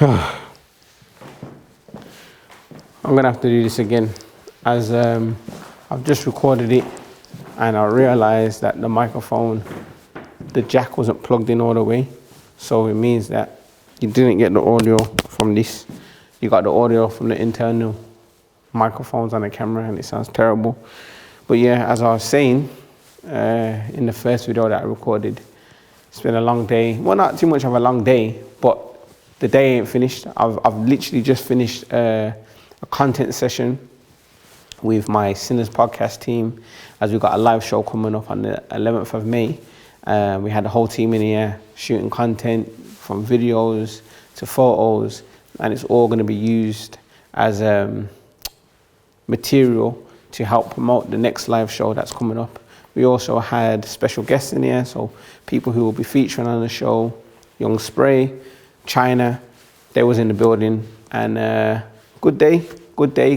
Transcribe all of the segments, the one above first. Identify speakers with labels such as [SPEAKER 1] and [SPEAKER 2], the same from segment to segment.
[SPEAKER 1] I'm gonna have to do this again, as I've just recorded it and I realized that the microphone, the jack wasn't plugged in all the way. So it means that you didn't get the audio from this. You got the audio from the internal microphones on the camera, and it sounds terrible. But yeah, as I was saying in the first video that I recorded, it's been a long day. Well, not too much of a long day, but the day ain't finished. I've literally just finished a content session with my Sinners podcast team, as we got a live show coming up on the 11th of May. We had the whole team in here shooting content, from videos to photos, and it's all going to be used as material to help promote the next live show that's coming up. We also had special guests in here, so people who will be featuring on the show, Young Spray, China, they was in the building, and good day,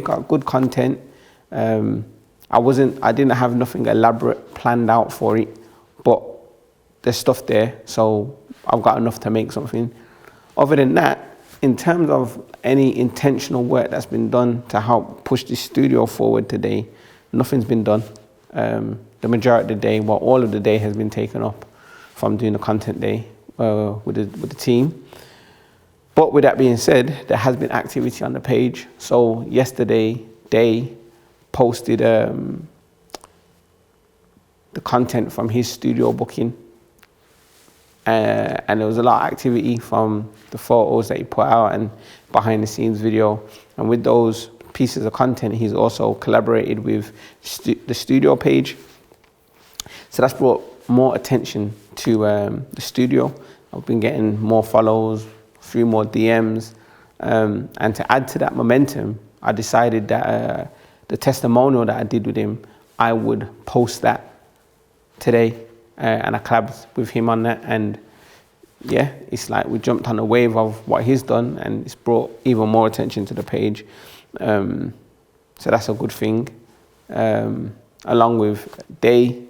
[SPEAKER 1] got good content. I didn't have nothing elaborate planned out for it, but there's stuff there, so I've got enough to make something. Other than that, in terms of any intentional work that's been done to help push this studio forward today, nothing's been done. The majority of the day, well, all of the day has been taken up from doing the content day with the team. But with that being said, there has been activity on the page. So yesterday, Day posted the content from his studio booking. And there was a lot of activity from the photos that he put out and behind the scenes video. And with those pieces of content, he's also collaborated with the studio page. So that's brought more attention to the studio. I've been getting more follows, a few more DMs. And to add to that momentum, I decided that the testimonial that I did with him, I would post that today. And I collabed with him on that, and yeah, it's like we jumped on a wave of what he's done, and it's brought even more attention to the page. So that's a good thing. Along with Day,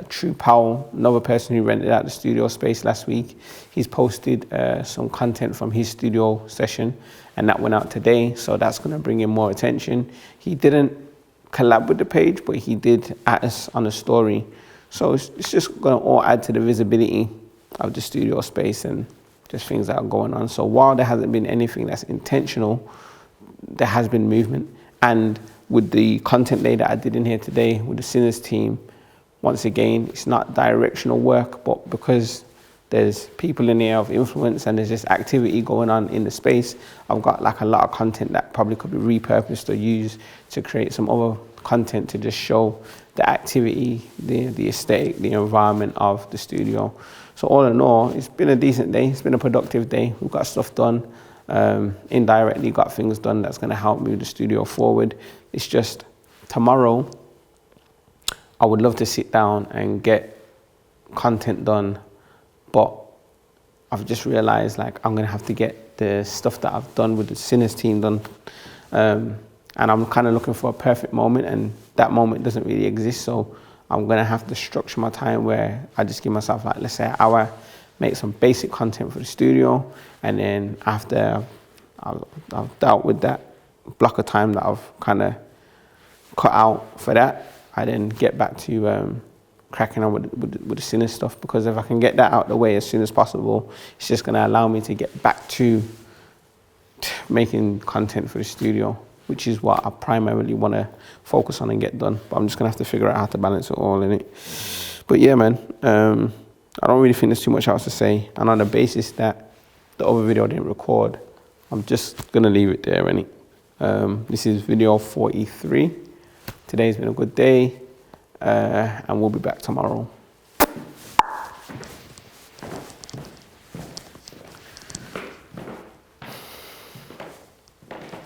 [SPEAKER 1] True Powell, another person who rented out the studio space last week, he's posted some content from his studio session, and that went out today, so that's going to bring in more attention. He didn't collab with the page, but he did at us on the story. So it's just going to all add to the visibility of the studio space and just things that are going on. So while there hasn't been anything that's intentional, there has been movement. And with the content day that I did in here today with the Sinners team, once again, it's not directional work, but because there's people in here of influence and there's just activity going on in the space, I've got like a lot of content that probably could be repurposed or used to create some other content to just show the activity, the aesthetic, the environment of the studio. So all in all, it's been a decent day. It's been a productive day. We've got stuff done. Indirectly got things done that's going to help move the studio forward. It's just tomorrow, I would love to sit down and get content done, but I've just realized like I'm going to have to get the stuff that I've done with the Sinners team done. And I'm kind of looking for a perfect moment, and that moment doesn't really exist. So I'm going to have to structure my time where I just give myself like, let's say an hour, make some basic content for the studio. And then after I've dealt with that block of time that I've kind of cut out for that, I then get back to cracking on with the Sinners stuff. Because if I can get that out of the way as soon as possible, it's just going to allow me to get back to making content for the studio, which is what I primarily want to focus on and get done. But I'm just going to have to figure out how to balance it all in it. But yeah, man, I don't really think there's too much else to say. And on the basis that the other video didn't record, I'm just going to leave it there, innit? This is video 43. Today's been a good day, and we'll be back tomorrow.